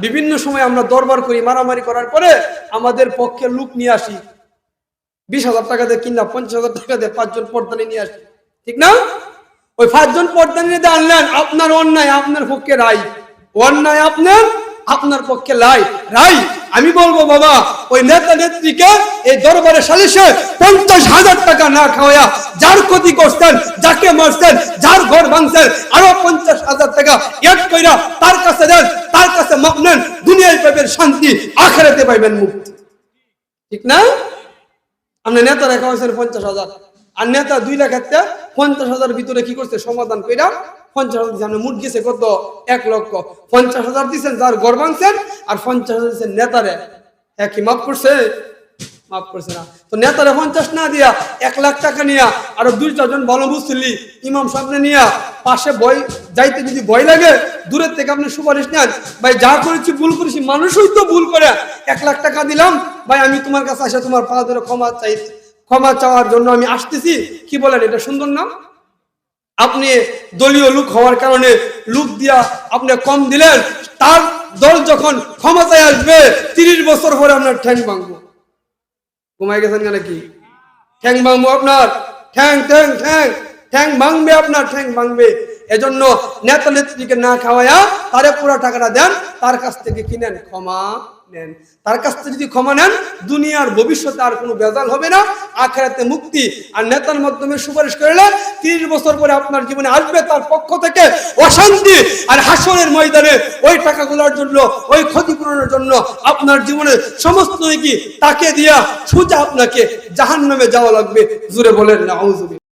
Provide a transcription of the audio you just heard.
বিভিন্ন সময় আমরা দরবার করি, মারামারি করার পরে আমাদের পক্ষে লোক নিয়ে আসি, 20,000 টাকা দিয়ে কিনা 50,000 টাকা দিয়ে 5 জন পর্দানি নিয়ে আসি, ঠিক না? ওই 5 জন পর্দানি দিয়ে আনলেন, আপনার অন্যায় আপনার পক্ষে রায়, অন্যায় আপনার পক্ষে রায়। আমি বলবো বাবা, ওই নেতা নেত্রীকে এই দরবারে সালিশে 50,000 টাকা না খাওয়া, যার ক্ষতি করছেন, যাকে মারছেন, যার ঘর ভাঙছেন, আরো 50,000 টাকা এড কইরা তার কাছে দেন, তার কাছে মাপ নেন, দুনিয়ায় পাবেন শান্তি, আখিরাতে পাবেন মুক্তি, ঠিক না? আপনি নেতা রেখা হয়েছেন 50,000, আর নেতা 2 লাখ 50,000 ভিতরে কি করছে সমাধান কইরা 50,000 দিচ্ছেন, মুঠ গেছে কত 1 লক্ষ। 50,000 দিচ্ছেন যার ঘর ভাঙছেন, আর 50,000 দিচ্ছেন নেতারে, একই মাফ করছে? মাফ করছে না। তো নেতারে 50 না দিয়া 1 লাখ টাকা নিয়া আরো 2-4 জন ভালো মুসল্লি ইমাম সামনে নিয়া পাশে বই যাইতে যদি ভয় লাগে, দূরের থেকে আপনি সুপারিশ নেন, ভাই যা করেছি ভুল করেছি, মানুষই তো ভুল করে, 1 লাখ টাকা দিলাম ভাই, আমি তোমার কাছে আসে তোমার পা ধরে ক্ষমা চাওয়ার জন্য আমি আসতেছি, কি বলেন? এটা সুন্দর না? আপনি দলীয় লোক হওয়ার কারণে লোক দিয়া আপনি কম দিলেন, তার দল যখন ক্ষমতায় আসবে 30 বছর পরে আপনার ঠ্যাং ভাঙবো। ঘুমাই গেছেন কেন? কি ঠ্যাং ভাঙবো আপনার? ঠ্যাং ভাঙবে আপনার, ঠ্যাং ভাঙবে। এজন্য নেতা নেত্রীকে না খাওয়ায়া তারে পুরো টাকাটা দেন, তার কাছ থেকে কিনেন, ক্ষমা নেন। তার কাছ থেকে যদি ক্ষমা নেন, দুনিয়ার ভবিষ্যতে আর কোনো বেজাল হবে না, আখিরাতে মুক্তি। আর নেতার মাধ্যমে সুপারিশ করলে 30 বছর পরে আপনার জীবনে আসবে তার পক্ষ থেকে অশান্তি, আর হাসরের ময়দানে ওই টাকাগুলোর জন্য, ওই ক্ষতিপূরণের জন্য আপনার জীবনে সমস্ত কি তাকে দিয়া সোজা আপনাকে জাহান্নামে যাওয়া লাগবে। জোরে বলেন নাউযুবিল্লাহ।